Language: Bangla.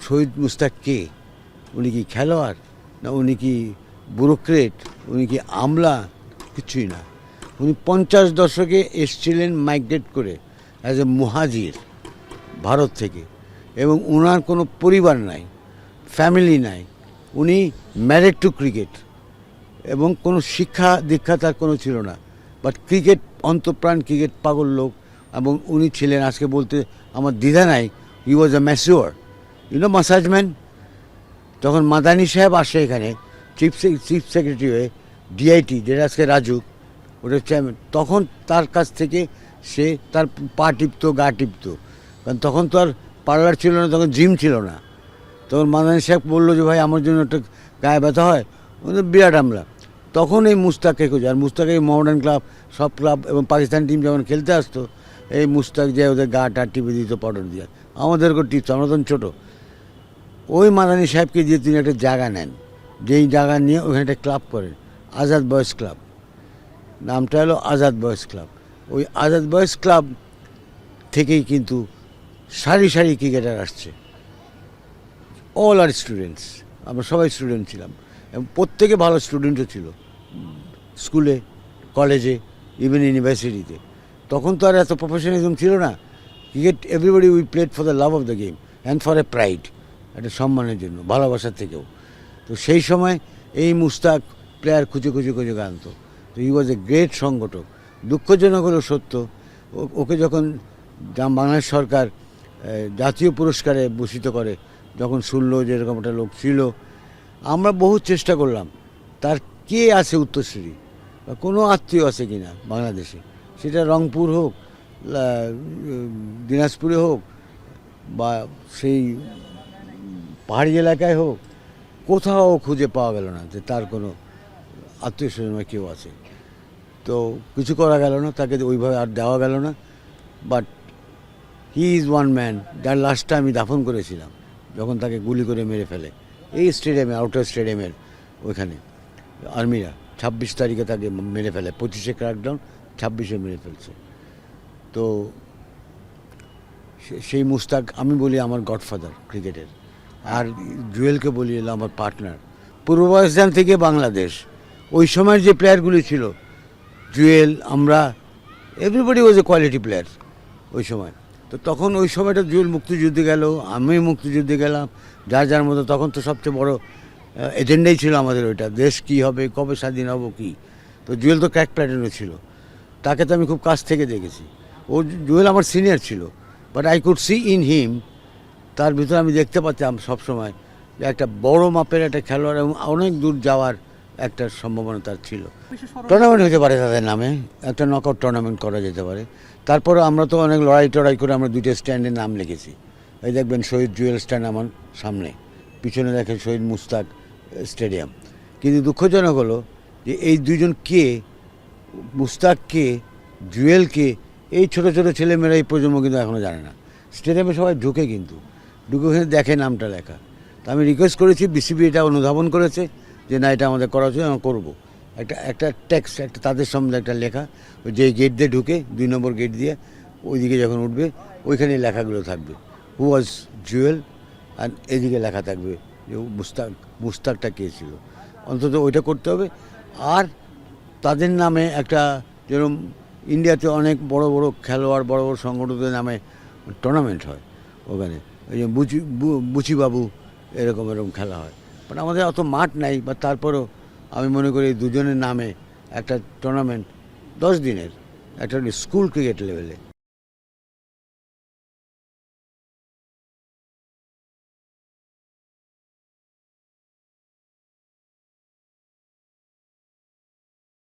শহীদ মুস্তাক কে? উনি কি খেলোয়াড়, না উনি কি ব্যুরোক্রেট, উনি কি আমলা? কিছুই না। উনি 50 দশকে এসছিলেন মাইগ্রেট করে অ্যাজ এ মুহাজির ভারত থেকে, এবং ওনার কোনো পরিবার নাই, ফ্যামিলি নাই। উনি ম্যারিড টু ক্রিকেট, এবং কোনো শিক্ষা দীক্ষা তার কোনো ছিল না, বাট ক্রিকেট অন্তঃপ্রাণ, ক্রিকেট পাগল লোক। এবং উনি ছিলেন, আজকে বলতে আমার দ্বিধা নাই, হি ওয়াজ এ ম্যাচিওর মাসাজম্যান। তখন মাদানী সাহেব আসে এখানে চিফ সেক্রেটারি হয়ে, ডিআইটি যেটা আজকে রাজুক, ওটা চেয়ারম্যান, তখন তার কাছ থেকে সে তার পা টিপতো, গা টিপতো। কারণ তখন তো আর পার্লার ছিল না, তখন জিম ছিল না। তখন মাদানী সাহেব বললো যে ভাই আমার জন্য একটা গায়ে ব্যথা হয়, বিরাট আমলা। তখন এই মুস্তাককে খোঁজে, আর মুস্তাক এই মডার্ন ক্লাব, সব ক্লাব এবং পাকিস্তান টিম যখন খেলতে আসতো, এই মুস্তাক যে ওদের গা টা টিপে দিত পাউডার দিয়ে, আমাদেরকেও টিপতো, আমরা তখন ছোটো। ওই মাদানী সাহেবকে দিয়ে তিনি একটা জায়গা নেন, যেই জায়গা নিয়ে ওখানে একটা ক্লাব করেন, আজাদ বয়েজ ক্লাব। নামটা হলো আজাদ বয়েজ ক্লাব। ওই আজাদ বয়েজ ক্লাব থেকেই কিন্তু সারি সারি ক্রিকেটার আসছে, অল আর স্টুডেন্টস। আমরা সবাই স্টুডেন্ট ছিলাম, এবং প্রত্যেকে ভালো স্টুডেন্টও ছিল, স্কুলে, কলেজে, ইভেন ইউনিভার্সিটিতে। তখন তো আর এত প্রফেশনালিজম ছিল না। Cricket everybody we played for the love of the game and for a pride, একটা সম্মানের জন্য, ভালোবাসার থেকেও। তো সেই সময় এই মুস্তাক প্লেয়ার খুঁজে খুঁজে খুঁজে আনতো। তো হি ওয়াজ এ গ্রেট সংগঠক। দুঃখজনক হলো সত্য, ওকে যখন বাংলাদেশ সরকার জাতীয় পুরস্কারে ভূষিত করে, যখন শুনলো যে এরকম একটা লোক ছিল, আমরা বহু চেষ্টা করলাম তার কে আছে উত্তরসূরি, বা কোনো আত্মীয় আছে কিনা বাংলাদেশে, সেটা রংপুর হোক, দিনাজপুরে হোক, বা সেই পাহাড়ি এলাকায় হোক, কোথাও খুঁজে পাওয়া গেল না যে তার কোনো আত্মীয় স্বজন কেউ আছে। তো কিছু করা গেল না, তাকে ওইভাবে আর দেওয়া গেল না। But he is one man, যার লাশটা আমি দাফন করেছিলাম যখন তাকে গুলি করে মেরে ফেলে এই স্টেডিয়ামে, আউটার স্টেডিয়ামের ওইখানে। আর্মিরা 26 তারিখে তাকে মেরে ফেলে, 25-এ ক্র্যাকডাউন, 26-এ মেরে ফেলছে। তো সেই মুস্তাক আমি বলি আমার গডফাদার ক্রিকেটের, আর জুয়েলকে বলি এলো আমার পার্টনার। পূর্ব পাকিস্তান থেকে বাংলাদেশ, ওই সময়ের যে প্লেয়ারগুলি ছিল, জুয়েল, আমরা, everybody was A quality player ওই সময়। তো তখন ওই সময়টা জুয়েল মুক্তিযুদ্ধে গেল, আমি মুক্তিযুদ্ধে গেলাম, যার যার মতো। তখন তো সবচেয়ে বড় এজেন্ডাই ছিল আমাদের ওইটা, দেশ কী হবে, কবে স্বাধীন হবো কী। তো জুয়েল তো ক্র্যাক প্যাটার্নও ছিল, তাকে তো আমি খুব কাছ থেকে দেখেছি। ও জুয়েল আমার সিনিয়র ছিল, but I could see in him, তার ভিতরে আমি দেখতে পাচ্ছিলাম সবসময় যে একটা বড় মাপের একটা খেলোয়াড়, এবং অনেক দূর যাওয়ার একটা সম্ভাবনা তার ছিল। টুর্নামেন্ট হতে পারে তাদের নামে, একটা নকআউট টুর্নামেন্ট করা যেতে পারে। তারপরে আমরা তো অনেক লড়াই টড়াই করে আমরা 2টে স্ট্যান্ডের নাম লিখেছি। এই দেখবেন শহীদ জুয়েল স্ট্যান্ড আমার সামনে, পিছনে দেখেন শহীদ মুস্তাক স্টেডিয়াম। কিন্তু দুঃখজনক হলো যে এই দুজন কে, মুস্তাক কে, জুয়েল কে, এই ছোটো ছোটো ছেলেমেয়েরা এই প্রজন্ম কিন্তু এখনও জানে না। স্টেডিয়ামে সবাই ঢুকে, কিন্তু ঢুকে ওখানে দেখে নামটা লেখা। তা আমি রিকোয়েস্ট করেছি, বিসিবি এটা অনুধাবন করেছে যে না, এটা আমাদের করা উচিত, আমরা করবো। একটা টেক্সট, একটা তাদের সম্বন্ধে একটা লেখা, যে গেট দিয়ে ঢুকে 2 নম্বর গেট দিয়ে ওইদিকে যখন উঠবে, ওইখানে লেখাগুলো থাকবে, হু ওয়াজ জুয়েল, আর এদিকে লেখা থাকবে যে মুস্তাকটা কে ছিল। অন্তত ওইটা করতে হবে। আর তাদের নামে একটা, যেরকম ইন্ডিয়াতে অনেক বড় বড় খেলোয়াড়, বড় বড় সংগঠনের নামে টুর্নামেন্ট হয়, ওখানে ওই যে বুচিবাবু এরকম খেলা হয়। বাট আমাদের অত মাঠ নাই, বা তারপরেও আমি মনে করি দুজনের নামে একটা টুর্নামেন্ট 10 দিনের, একটা স্কুল ক্রিকেট লেভেলে